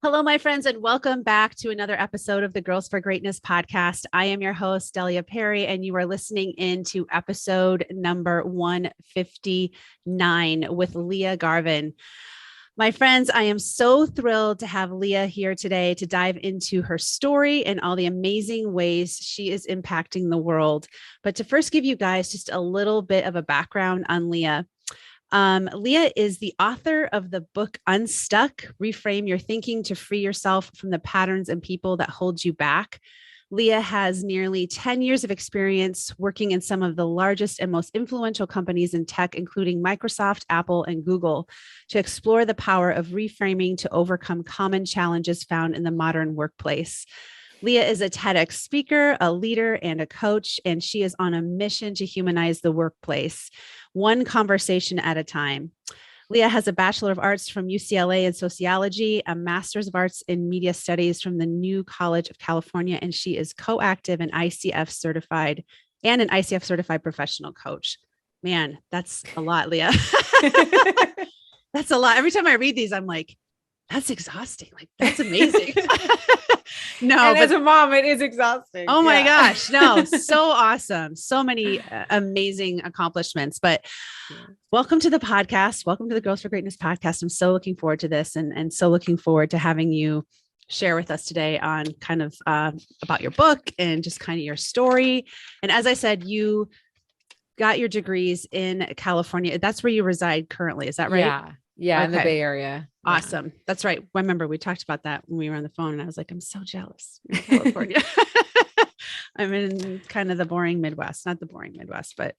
Hello, my friends, and welcome back to another episode of the Girls for Greatness podcast. I am your host, Delia Perry, and you are listening into episode number 159 with Lia Garvin. My friends, I am so thrilled to have Lia here today to dive into her story and all the amazing ways she is impacting the world. But to first give you guys just a little bit of a background on Lia. Lia is the author of the book Unstuck, Reframe Your Thinking to Free Yourself from the Patterns and People That Hold You Back. Lia has nearly 10 years of experience working in some of the largest and most influential companies in tech, including Microsoft, Apple, and Google, to explore the power of reframing to overcome common challenges found in the modern workplace. Lia is a Tedx speaker, a leader, and a coach, and she is on a mission to humanize the workplace, one conversation at a time. Lia has a Bachelor of Arts from UCLA in sociology, a Master's of Arts in media studies from the New College of California, and she is co-active and ICF certified and an ICF certified professional coach. Man, that's a lot, Lia. That's a lot. Every time I read these, I'm like, that's exhausting. Like, that's amazing. No, and as a mom, it is exhausting. Oh my gosh. No, so awesome. So many amazing accomplishments, but welcome to the podcast. Welcome to the Girls for Greatness podcast. I'm so looking forward to this and so looking forward to having you share with us today on kind of about your book and just kind of your story. And as I said, you got your degrees in California. That's where you reside currently. Is that right? Yeah. Okay. In the Bay Area. Awesome. Yeah. That's right. I remember we talked about that when we were on the phone and I was like, I'm so jealous. California. I'm in kind of the boring Midwest, not the boring Midwest, but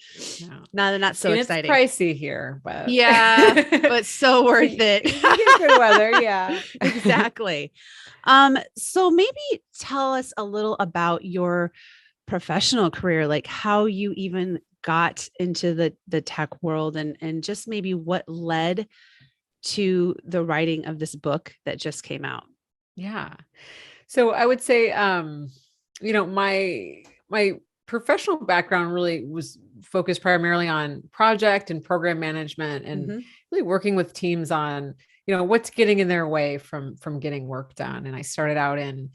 not so exciting. It's pricey here, but yeah, but so worth it. You get good weather. Yeah, exactly. So maybe tell us a little about your professional career, like how you even got into the tech world and just maybe what led to the writing of this book that just came out. Yeah. So I would say, my professional background really was focused primarily on project and program management and really working with teams on, what's getting in their way from getting work done. And I started out in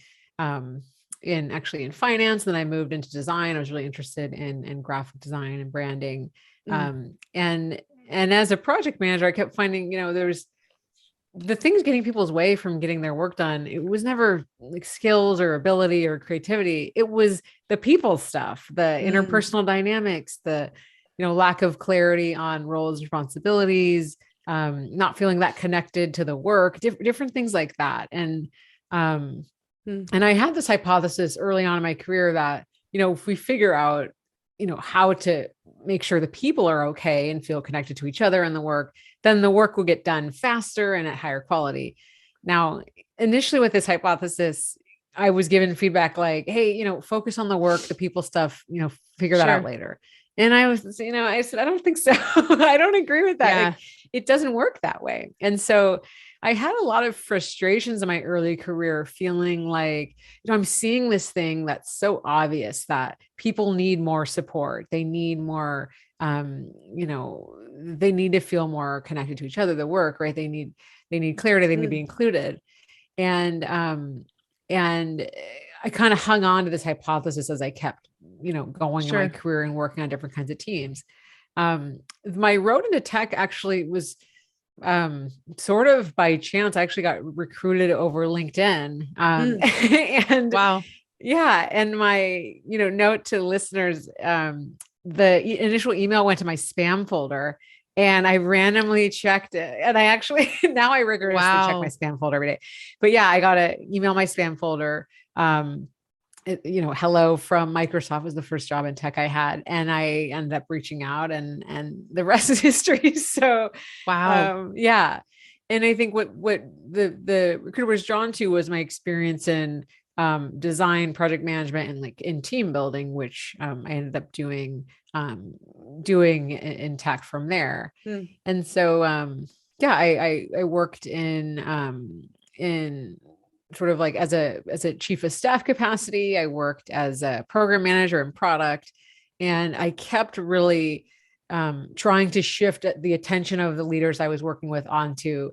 finance. Then I moved into design. I was really interested in graphic design and branding. And as a project manager, I kept finding, there's the things getting people's way from getting their work done. It was never like skills or ability or creativity. It was the people stuff, the interpersonal dynamics, the, lack of clarity on roles, responsibilities, not feeling that connected to the work, different things like that. And I had this hypothesis early on in my career that, if we figure out, how to make sure the people are okay and feel connected to each other in the work, then the work will get done faster and at higher quality. Now, initially with this hypothesis, I was given feedback like, hey, focus on the work, the people stuff, figure that out later. And I was, I said, I don't think so. I don't agree with that. Yeah. Like, it doesn't work that way. And so I had a lot of frustrations in my early career feeling like, I'm seeing this thing that's so obvious that people need more support. They need more, they need to feel more connected to each other, the work, right? They need clarity. They need to be included. And I kind of hung on to this hypothesis as I kept, going in my career and working on different kinds of teams. My road into tech actually was sort of by chance. I actually got recruited over LinkedIn. And wow. Yeah. And my, note to listeners, the initial email went to my spam folder and I randomly checked it. And I actually, now I rigorously check my spam folder every day, but yeah, I got to email my spam folder. Hello from Microsoft was the first job in tech I had. And I ended up reaching out and the rest is history. So, yeah. And I think what the recruiter was drawn to was my experience in design, project management, and like in team building, which I ended up doing in tech from there. And so, I worked in sort of like as a chief of staff capacity. I worked as a program manager in product, and I kept really trying to shift the attention of the leaders I was working with onto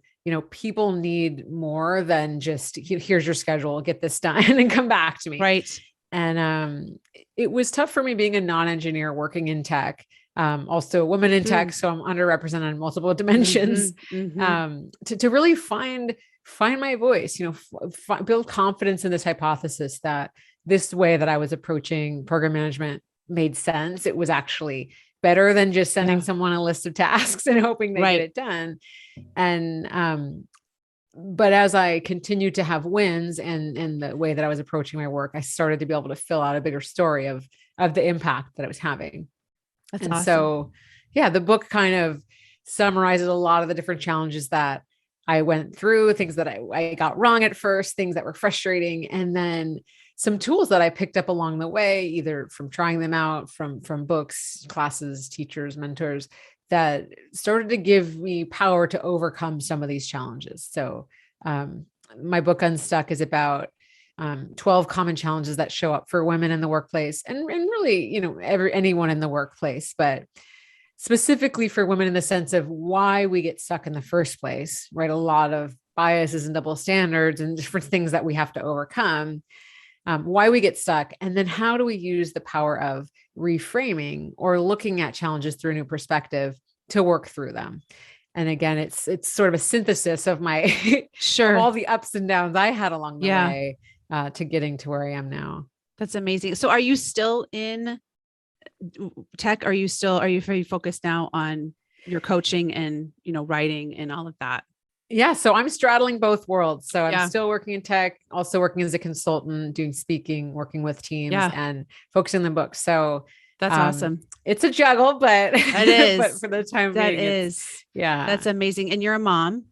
people need more than just, here's your schedule, get this done and come back to me. Right. And it was tough for me being a non-engineer working in tech, also a woman in tech. So I'm underrepresented in multiple dimensions, to really find my voice, build confidence in this hypothesis that this way that I was approaching program management made sense. It was actually better than just sending someone a list of tasks and hoping they get it done. And, but as I continued to have wins and the way that I was approaching my work, I started to be able to fill out a bigger story of the impact that I was having. That's and awesome. So, the book kind of summarizes a lot of the different challenges that I went through, things that I got wrong at first, things that were frustrating, and then some tools that I picked up along the way, either from trying them out, from books, classes, teachers, mentors, that started to give me power to overcome some of these challenges. So my book Unstuck is about 12 common challenges that show up for women in the workplace, and really, anyone in the workplace, but specifically for women in the sense of why we get stuck in the first place, right? A lot of biases and double standards and different things that we have to overcome, why we get stuck, and then how do we use the power of reframing or looking at challenges through a new perspective to work through them. And again, it's sort of a synthesis of my of all the ups and downs I had along the way to getting to where I am now. That's amazing. So are you still in tech? Are you very focused now on your coaching and, writing and all of that? Yeah. So I'm straddling both worlds. So I'm still working in tech, also working as a consultant, doing speaking, working with teams and focusing on the book. So that's awesome. It's a juggle, but it is. But for the time being, that's amazing. And you're a mom.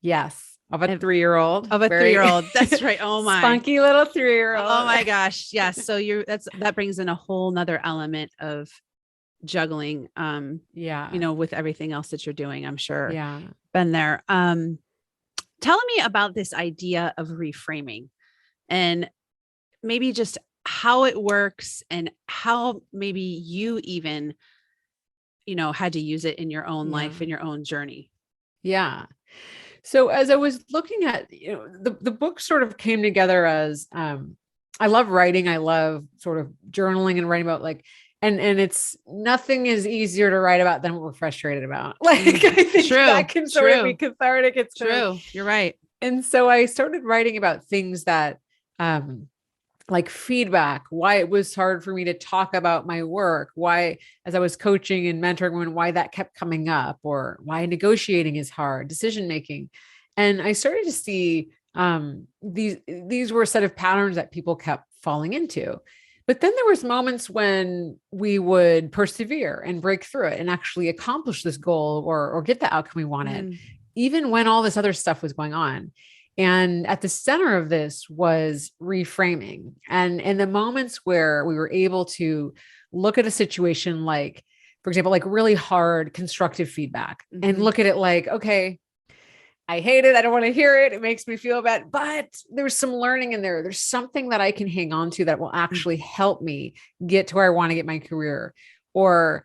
Yes. Of a 3-year-old. That's right. Oh my. Spunky little 3-year-old. Oh my gosh. Yes. So that brings in a whole nother element of juggling. With everything else that you're doing, I'm sure. Yeah. Been there. Tell me about this idea of reframing and maybe just how it works and how maybe you even, had to use it in your own life, in your own journey. Yeah. So as I was looking at, the book sort of came together as, I love writing. I love sort of journaling and writing about and it's nothing is easier to write about than what we're frustrated about. I think that can sort of be cathartic. It's true. You're right. And so I started writing about things that, like feedback, why it was hard for me to talk about my work, why, as I was coaching and mentoring women, why that kept coming up, or why negotiating is hard, decision-making. And I started to see, these were a set of patterns that people kept falling into. But then there was moments when we would persevere and break through it and actually accomplish this goal or get the outcome we wanted, even when all this other stuff was going on. And at the center of this was reframing. And in the moments where we were able to look at a situation like, for example, like really hard constructive feedback and look at it like, okay, I hate it. I don't want to hear it. It makes me feel bad, but there's some learning in there. There's something that I can hang on to that will actually help me get to where I want to get my career. Or,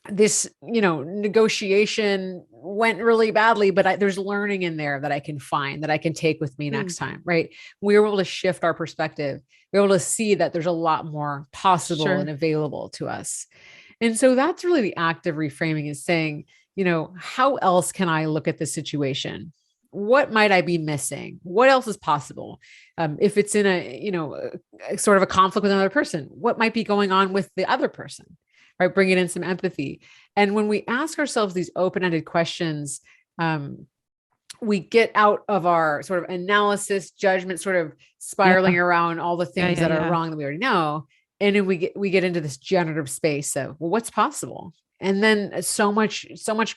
this, negotiation went really badly, but there's learning in there that I can find that I can take with me next time. Right. We were able to shift our perspective. We were able to see that there's a lot more possible and available to us. And so that's really the act of reframing, is saying, how else can I look at this situation? What might I be missing? What else is possible? If it's in a sort of a conflict with another person, what might be going on with the other person? Right? Bringing in some empathy. And when we ask ourselves these open-ended questions, we get out of our sort of analysis, judgment, sort of spiraling around all the things that are wrong that we already know. And then we get into this generative space of, well, what's possible? And then so much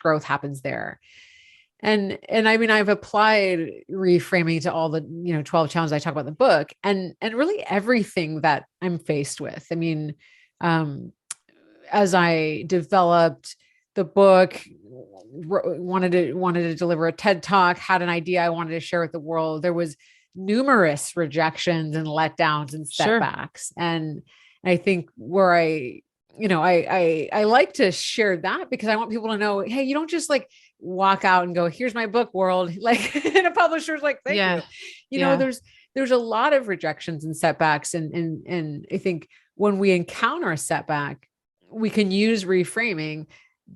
growth happens there. And I mean, I've applied reframing to all the, 12 challenges I talk about in the book, and really everything that I'm faced with. I mean, as I developed the book, wanted to deliver a TED Talk, had an idea I wanted to share with the world, there was numerous rejections and letdowns and setbacks. And I think where I like to share that, because I want people to know, hey, you don't just walk out and go, here's my book, world. Like, and a publisher's like, thank you. You know, there's a lot of rejections and setbacks. And I think when we encounter a setback, we can use reframing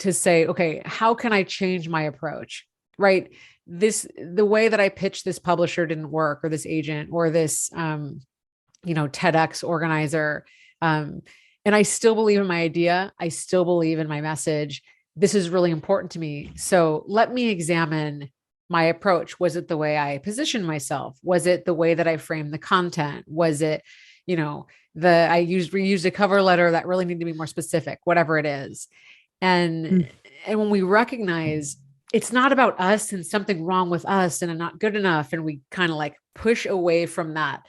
to say, okay, how can I change my approach? Right. The way that I pitched this publisher didn't work, or this agent, or this, TEDx organizer. And I still believe in my idea. I still believe in my message. This is really important to me. So let me examine my approach. Was it the way I positioned myself? Was it the way that I framed the content? Was it, reused a cover letter that really needed to be more specific, whatever it is. And when we recognize it's not about us and something wrong with us and I'm not good enough, and we kind of like push away from that,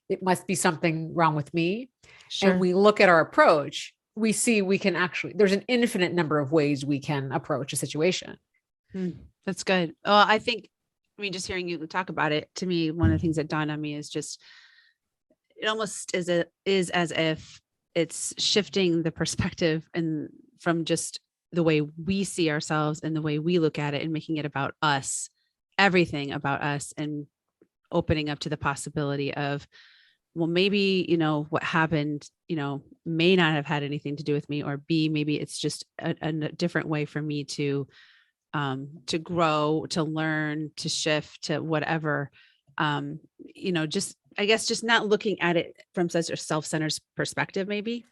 it must be something wrong with me. Sure. And we look at our approach, we see we can actually, there's an infinite number of ways we can approach a situation. That's good. Well, I think, just hearing you talk about it, to me, one of the things that dawned on me is just, it almost is as if it's shifting the perspective and from just the way we see ourselves and the way we look at it, and making it about us, everything about us, and opening up to the possibility of, well, maybe, what happened, may not have had anything to do with me, or B, maybe it's just a different way for me to grow, to learn, to shift, to whatever, just not looking at it from such a self-centered perspective, maybe.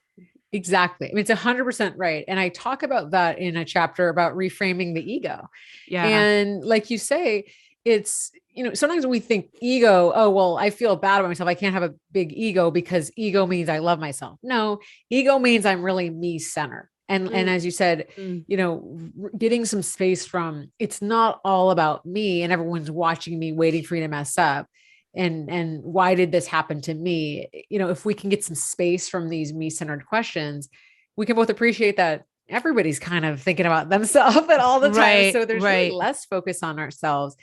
Exactly. It's 100% right. And I talk about that in a chapter about reframing the ego. Yeah. And like you say, it's, sometimes we think ego, oh, well, I feel bad about myself. I can't have a big ego because ego means I love myself. No, ego means I'm really me-centered. And as you said, getting some space from, it's not all about me and everyone's watching me, waiting for you to mess up. And why did this happen to me? If we can get some space from these me-centered questions, we can both appreciate that everybody's kind of thinking about themselves at all the time. Right, so there's really less focus on ourselves.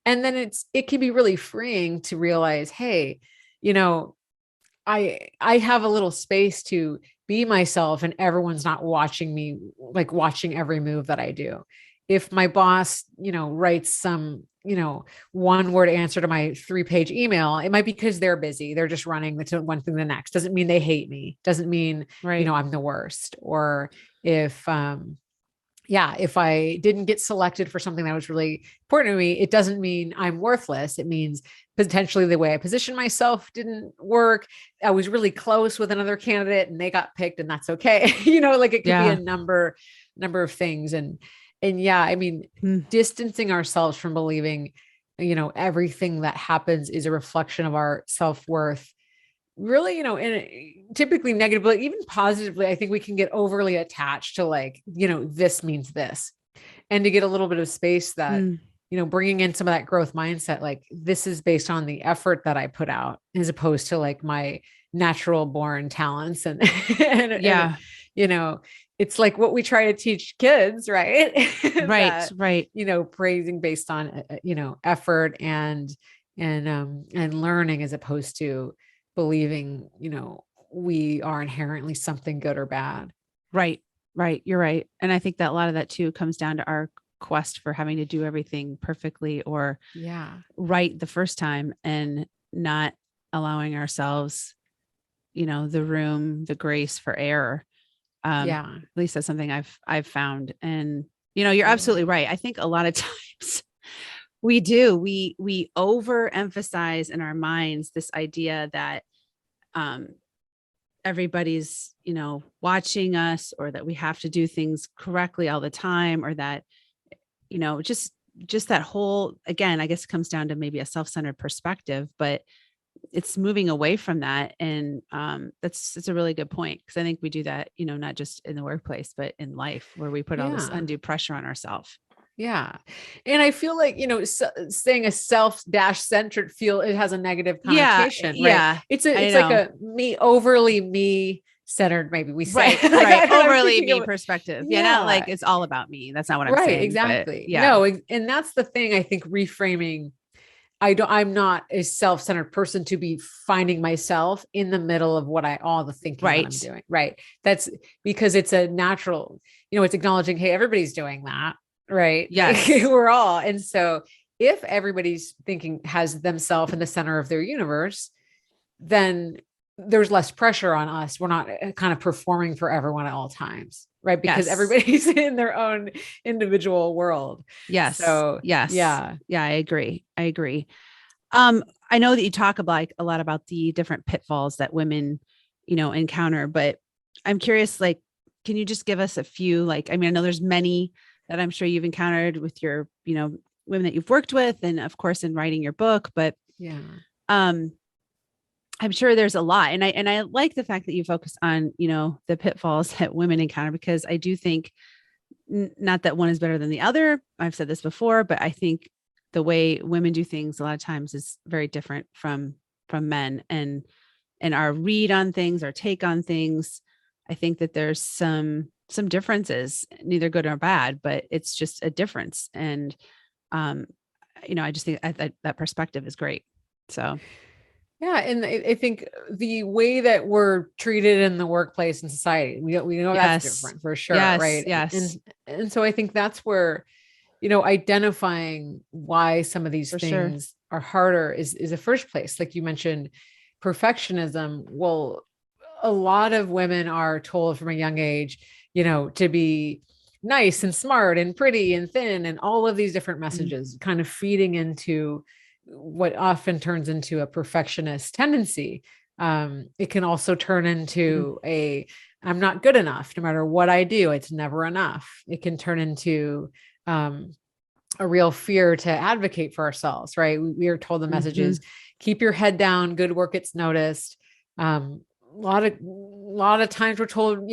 And then it can be really freeing to realize, hey, I have a little space to be myself, and everyone's not watching me, like watching every move that I do. If my boss, writes some, one word answer to my 3-page email, it might be because they're busy. They're just running one thing to the next. Doesn't mean they hate me. Doesn't mean, I'm the worst. Or if I didn't get selected for something that was really important to me, it doesn't mean I'm worthless. It means potentially the way I positioned myself didn't work. I was really close with another candidate and they got picked, and that's okay. It could be a number of things. And distancing ourselves from believing, everything that happens is a reflection of our self-worth. Really, and typically negatively, even positively, I think we can get overly attached to this means this, and to get a little bit of space that, bringing in some of that growth mindset, like this is based on the effort that I put out, as opposed to my natural born talents. And it's like what we try to teach kids, right? Right. Praising based on, effort and learning, as opposed to believing, we are inherently something good or bad. Right. You're right. And I think that a lot of that too comes down to our quest for having to do everything perfectly or right the first time, and not allowing ourselves, the room, the grace for error. At least that's something I've found. And, you're absolutely right. I think a lot of times we overemphasize in our minds this idea that, everybody's, watching us, or that we have to do things correctly all the time, or that, just that whole, again, I guess it comes down to maybe a self-centered perspective, but it's moving away from that. And it's a really good point, because I think we do that, not just in the workplace, but in life, where we put all this undue pressure on ourselves. Yeah. And I feel like, saying a self-centered it has a negative connotation. Yeah. Right? It's like overly me centered, maybe we say. Right. Overly me perspective. Yeah. Not like it's all about me. That's not what I'm saying. Right. Exactly. No. And that's the thing. I think reframing, I'm not a self-centered person to be finding myself in the middle of all the thinking that I'm doing. Right. That's because it's a natural, it's acknowledging, hey, everybody's doing that. right? Yes. We're all. And so if everybody's thinking has themselves in the center of their universe, then there's less pressure on us. We're not kind of performing for everyone at all times, right? Because Yes. everybody's in their own individual world. Yes. So Yes. yeah. Yeah, I agree. I agree. I know that you talk about like a lot about the different pitfalls that women, encounter, but I'm curious, like, can you just give us a few, like, I mean, I know there's many that I'm sure you've encountered with your, women that you've worked with, and of course in writing your book, but Yeah. um, I'm sure there's a lot. And I like the fact that you focus on, the pitfalls that women encounter, because I do think not that one is better than the other. I've said this before, but I think the way women do things a lot of times is very different from men, and our read on things, our take on things. I think that there's some differences, neither good or bad, but it's just a difference. And um, I just think that perspective is great. So Yeah, and I think the way that we're treated in the workplace and society, we know that's yes, different for sure, yes, right? yes, And so I think that's where, identifying why some of these for sure. things are harder is the first place. Like you mentioned, perfectionism. Well, a lot of women are told from a young age, to be nice and smart and pretty and thin and all of these different Mm, messages kind of feeding into what often turns into a perfectionist tendency. It can also turn mm, into I'm not good enough. No matter what I do, it's never enough. It can turn into a real fear to advocate for ourselves, right? We are told the mhm. messages, keep your head down, good work gets noticed. A lot of times we're told,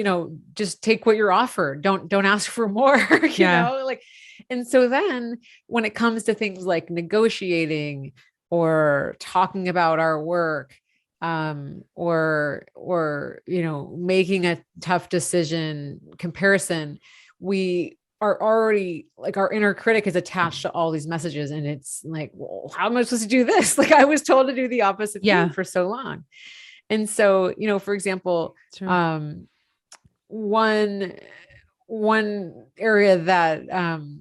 just take what you're offered. Don't ask for more, Yeah, like, and so then when it comes to things like negotiating or talking about our work, or making a tough decision comparison, we are already like our inner critic is attached to all these messages, and it's like, well, how am I supposed to do this? Like I was told to do the opposite thing yeah, for so long. And so, for example, true. um, one one area that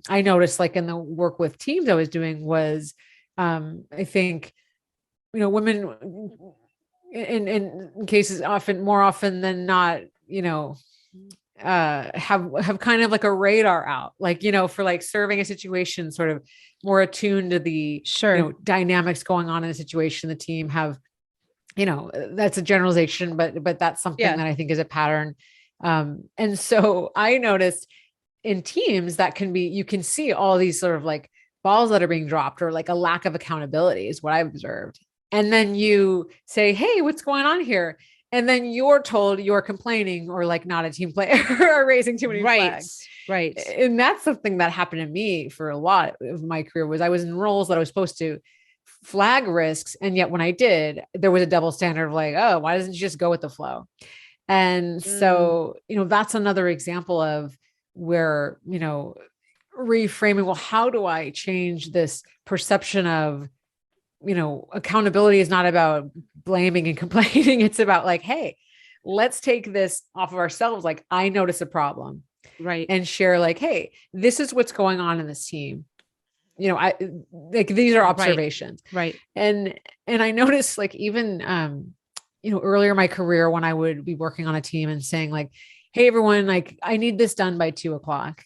I noticed, like in the work with teams I was doing, was I think women in cases often more often than not, have kind of like a radar out, like for like serving a situation, sort of more attuned to the Sure. dynamics going on in the situation. The team have, that's a generalization, but that's something Yeah. that I think is a pattern. And so I noticed in teams that can be, you can see all these sort of like balls that are being dropped, or like a lack of accountability is what I've observed. And then you say, hey, what's going on here? And then you're told you're complaining, or like not a team player, or raising too many Right. flags. Right. And that's something that happened to me for a lot of my career. Was I was in roles that I was supposed to flag risks, and yet when I did, there was a double standard of like, oh, why doesn't you just go with the flow? And Mm, so, that's another example of where, reframing, well, how do I change this perception of, accountability is not about blaming and complaining. It's about like, hey, let's take this off of ourselves. Like, I notice a problem, right. and share like, hey, this is what's going on in this team. I like, these are Right. observations. Right. And I noticed, like, even earlier in my career, when I would be working on a team and saying like, hey everyone, like I need this done by 2 o'clock.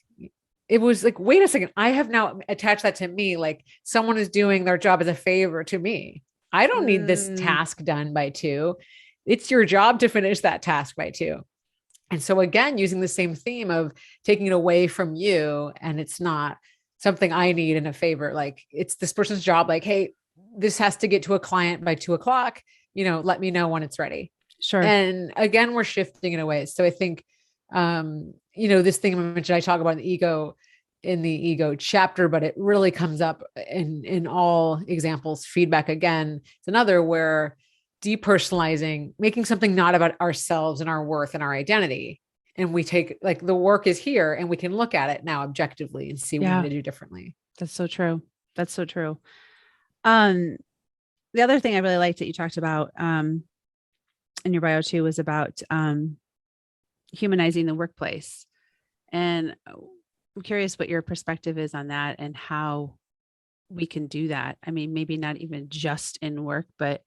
It was like, wait a second, I have now attached that to me. Like someone is doing their job as a favor to me. I don't need this Mm, task done by 2. It's your job to finish that task by 2. And so again, using the same theme of taking it away from you, and it's not something I need in a favor. Like it's this person's job. Like, hey, this has to get to a client by 2 o'clock. Let me know when it's ready. sure. And again, we're shifting in a way. So I think, this thing I mentioned, I talk about the ego in the ego chapter, but it really comes up in all examples. Feedback, again, it's another where depersonalizing, making something not about ourselves and our worth and our identity. And we take like the work is here, and we can look at it now objectively and see what we need Yeah. to do differently. That's so true. That's so true. Um, the other thing I really liked that you talked about in your bio too was about humanizing the workplace. And I'm curious what your perspective is on that and how we can do that. I mean, maybe not even just in work, but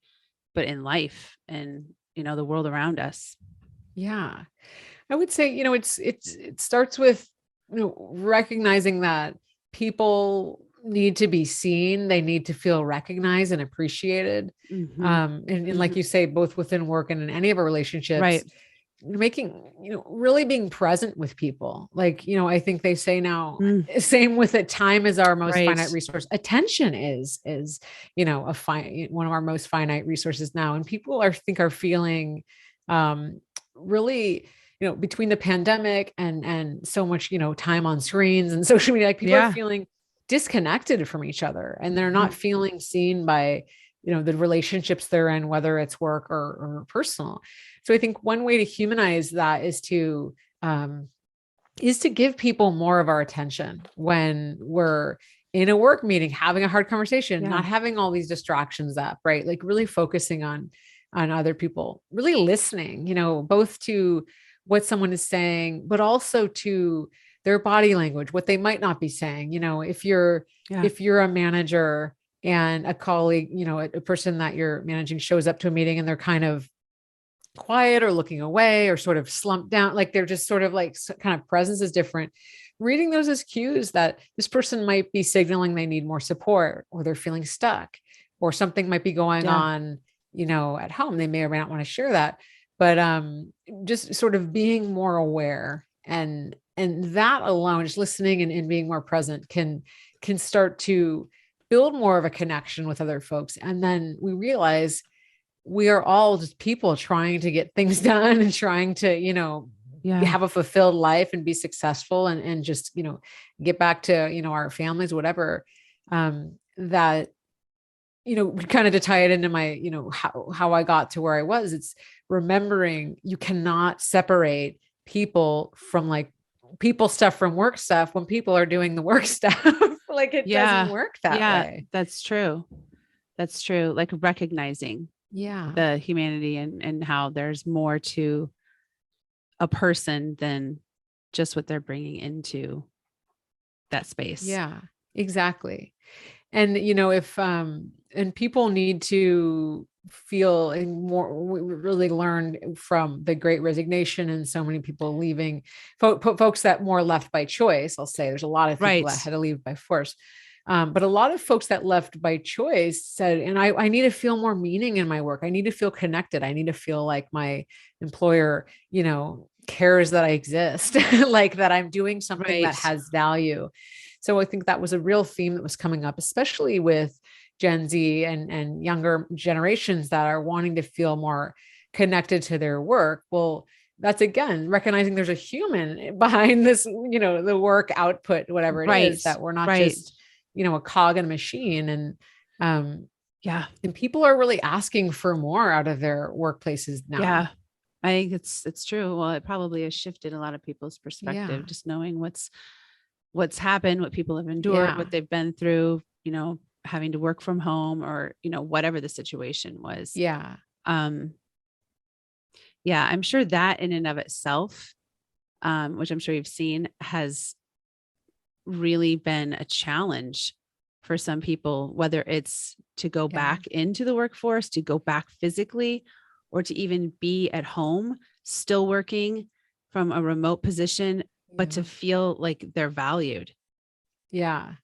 in life and, the world around us. Yeah. I would say, it starts with, recognizing that people need to be seen. They need to feel recognized and appreciated. Mhm. And like Mhm. you say, both within work and in any of our relationships, Right. making, really being present with people. Like, I think they say now, Mm. same with it, time is our most Right. finite resource. Attention is, one of our most finite resources now. And people are feeling, really, between the pandemic and so much, time on screens and social media, like people are Yeah. feeling disconnected from each other, and they're not Mhm. feeling seen by, the relationships they're in, whether it's work or personal. So I think one way to humanize that um, is to give people more of our attention when we're in a work meeting, having a hard conversation, not Yeah. having all these distractions up, right? Like really focusing on other people, really listening, both to what someone is saying, but also to their body language, what they might not be saying. If you're Yeah. if you're a manager and a colleague, a person that you're managing shows up to a meeting and they're kind of quiet or looking away or sort of slumped down, like they're just sort of like kind of presence is different. Reading those as cues that this person might be signaling they need more support, or they're feeling stuck, or something might be going Yeah. on, at home. They may or may not want to share that, but just sort of being more aware, and that alone, just listening and being more present can start to build more of a connection with other folks. And then we realize we are all just people trying to get things done and trying to, Yeah. have a fulfilled life and be successful and just, get back to, our families, whatever. That, kind of to tie it into my, how I got to where I was, it's remembering you cannot separate people from like people stuff from work stuff when people are doing the work stuff. Like it doesn't Yeah. work that Yeah. way. That's true. That's true. Like recognizing Yeah. the humanity and how there's more to a person than just what they're bringing into that space. Yeah, exactly. And if and people need to feel and more, we really learned from the great resignation and so many people leaving, folks that more left by choice. I'll say there's a lot of people Right. that had to leave by force. But a lot of folks that left by choice said, and I need to feel more meaning in my work. I need to feel connected. I need to feel like my employer, cares that I exist, like that I'm doing something that Right. has value. So I think that was a real theme that was coming up, especially with Gen Z and younger generations that are wanting to feel more connected to their work. Well, that's again recognizing there's a human behind this, the work output, whatever it Right. is, that we're not Right. just, a cog in a machine. Um, Yeah. and people are really asking for more out of their workplaces now. Yeah. I think it's true. Well, it probably has shifted a lot of people's Yeah. perspective, just knowing what's happened, what people have endured, Yeah. what they've been through, having to work from home or, whatever the situation was. Yeah. Um, yeah, I'm sure that in and of itself, which I'm sure you've seen, has really been a challenge for some people, whether it's to go Yeah. back into the workforce, to go back physically, or to even be at home, still working from a remote position, but to Yeah. feel like they're valued. Yeah.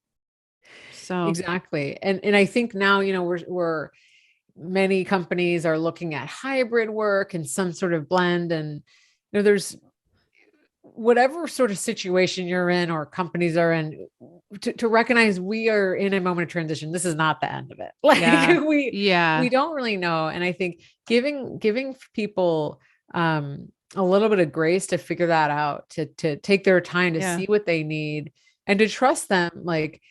So, Exactly. And I think now, we're many companies are looking at hybrid work and some sort of blend. And, there's whatever sort of situation you're in or companies are in, to recognize we are in a moment of transition. This is not the end of it. Like yeah. we Yeah. don't really know. And I think giving people, a little bit of grace to figure that out, to take their time to Yeah. see what they need and to trust them. Like,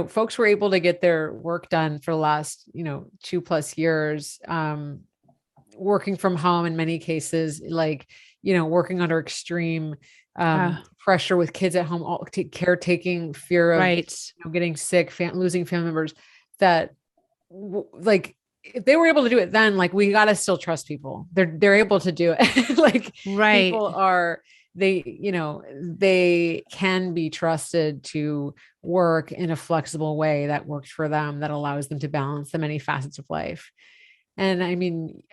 folks were able to get their work done for the last, 2+ years, working from home in many cases, like, working under extreme, Yeah. pressure with kids at home, all caretaking, fear of, Right. getting sick, losing family members, that like, if they were able to do it then, like we got to still trust people. They're able to do it. Like Right. people are, they can be trusted to work in a flexible way that works for them, that allows them to balance the many facets of life. And I mean,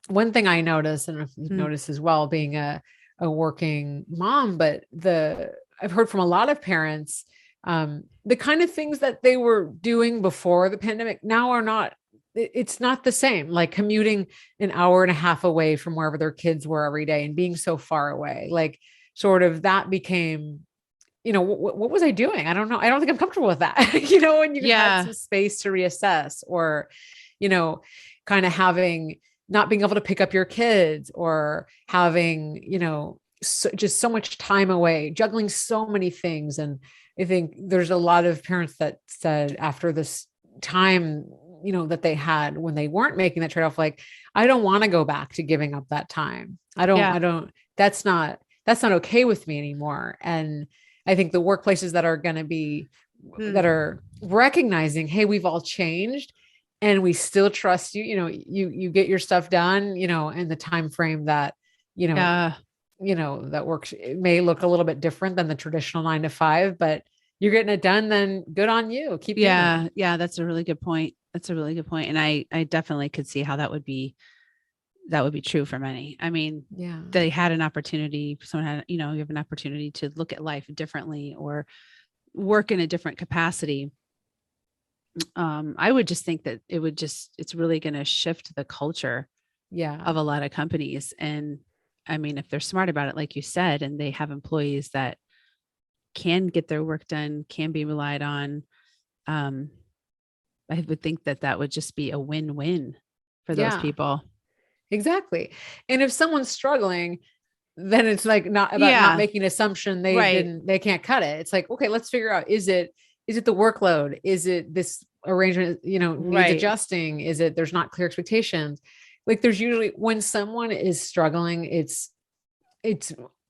one thing I notice, and if you've noticed as well, being a working mom, but I've heard from a lot of parents, the kind of things that they were doing before the pandemic now are not, it's not the same, like commuting an hour and a half away from wherever their kids were every day and being so far away, like sort of that became, what was I doing? I don't know. I don't think I'm comfortable with that. When you had some space to reassess, or, kind of having, not being able to pick up your kids, or having, just so much time away, juggling so many things. And I think there's a lot of parents that said after this time, that they had when they weren't making that trade-off, like, I don't want to go back to giving up that time. That's not okay with me anymore. And I think the workplaces that are going to be, that are recognizing, hey, we've all changed and we still trust you, you get your stuff done, in the time frame that, that works. It may look a little bit different than the traditional 9 to 5, but you're getting it done, then good on you. Keep doing it. Yeah. That's a really good point. And I definitely could see how that would be true for many. I mean, they had an opportunity, someone had, you have an opportunity to look at life differently or work in a different capacity. I would just think that it's really going to shift the culture of a lot of companies. And I mean, if they're smart about it, like you said, and they have employees that can get their work done, can be relied on, I would think that would just be a win-win for those people. Exactly. And if someone's struggling, then it's like not about not making an assumption they can't cut it. It's like, okay, let's figure out, is it the workload? Is it this arrangement, needs adjusting? Is it, there's not clear expectations? Like, there's usually, when someone is struggling, it's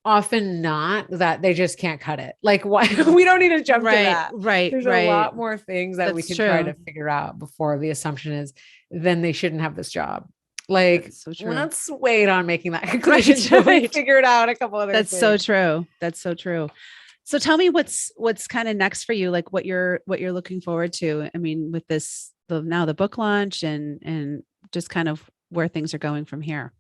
often not that they just can't cut it. Like, why we don't need to jump to that. There's a lot more things that we can try to figure out before the assumption is, then they shouldn't have this job. Like, let's wait on making that conclusion until we figure it out a couple other things. So true. That's so true. So tell me what's kind of next for you, like what you're looking forward to. I mean, with the book launch and just kind of where things are going from here.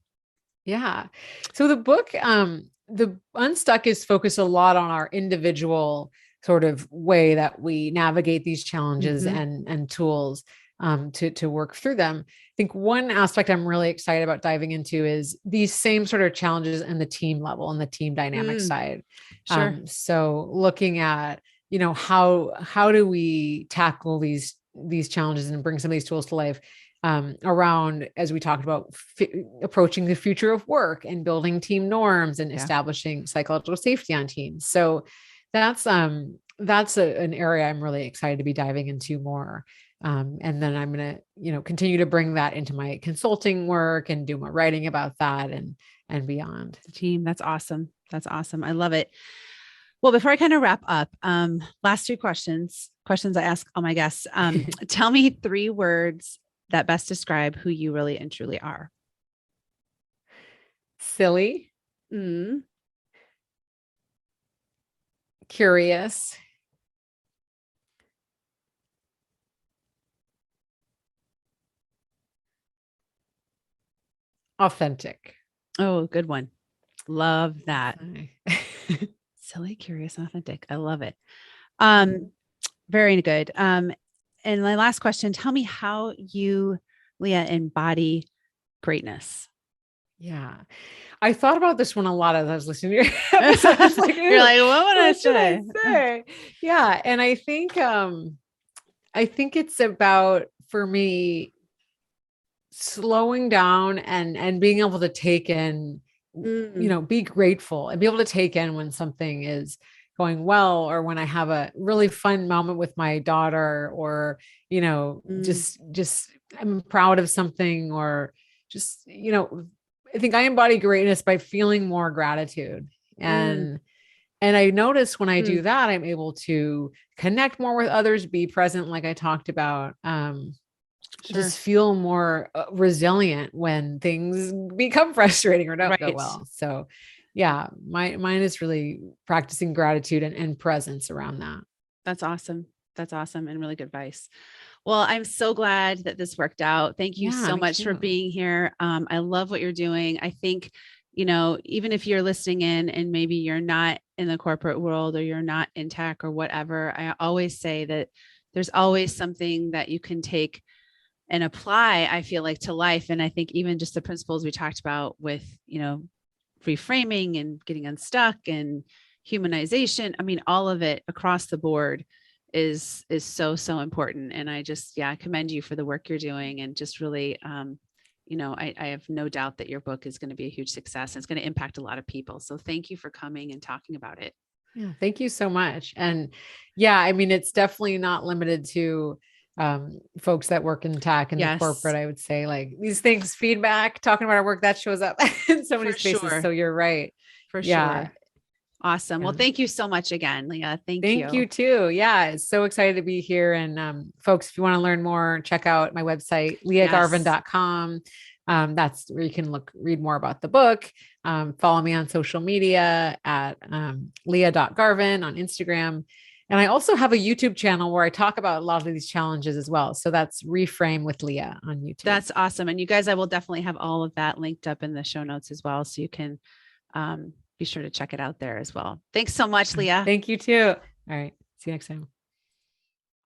Yeah. So the book, the Unstuck, is focused a lot on our individual sort of way that we navigate these challenges and tools to work through them. I think one aspect I'm really excited about diving into is these same sort of challenges in the team level and the team dynamic side. Sure. So looking at, how do we tackle these challenges and bring some of these tools to life around, as we talked about, approaching the future of work and building team norms and establishing psychological safety on teams. So that's an area I'm really excited to be diving into more. And then I'm going to, continue to bring that into my consulting work and do more writing about that and beyond. Team. That's awesome. I love it. Well, before I kind of wrap up, last 2 questions I ask all my guests. Tell me 3 words that best describe who you really and truly are. Silly. Curious. Authentic. Oh, good one. Love that. Silly, curious, authentic. I love it. Very good. And my last question, tell me how you, Lia, embody greatness. Yeah. I thought about this one a lot as I was listening to your episode. You're like, what would I say? Yeah. And I think it's about, for me, slowing down and being able to take in, be grateful and be able to take in when something is going well, or when I have a really fun moment with my daughter, or, just I'm proud of something, or just, I think I embody greatness by feeling more gratitude. And I notice when I do that, I'm able to connect more with others, be present, like I talked about, just feel more resilient when things become frustrating or don't go well. So yeah, mine is really practicing gratitude and presence around that. That's awesome. That's awesome and really good advice. Well, I'm so glad that this worked out. Thank you Yeah, so me much for too. being here. I love what you're doing. I think, even if you're listening in and maybe you're not in the corporate world or you're not in tech or whatever, I always say that there's always something that you can take and apply, I feel like, to life. And I think even just the principles we talked about with, reframing and getting unstuck and humanization, I mean, all of it across the board is so important. And I just, yeah, I commend you for the work you're doing, and just really, I have no doubt that your book is going to be a huge success, and it's going to impact a lot of people. So thank you for coming and talking about it. Yeah, thank you so much. And yeah, I mean, it's definitely not limited to folks that work in tech and the Yes, corporate. I would say like these things, feedback, talking about our work, that shows up in so many for spaces. sure. So you're right. For Yeah. sure. Awesome. Well, Yeah. thank you so much again, Leah. Thank Thank you you. too. Yeah, so excited to be here. And folks, if you want to learn more, check out my website, Yes. liagarvin.com. That's where you can read more about the book. Follow me on social media at leah.garvin on Instagram. And I also have a YouTube channel where I talk about a lot of these challenges as well. So that's Reframe with Lia on YouTube. That's awesome. And you guys, I will definitely have all of that linked up in the show notes as well. So you can be sure to check it out there as well. Thanks so much, Leah. Thank you too. All right. See you next time.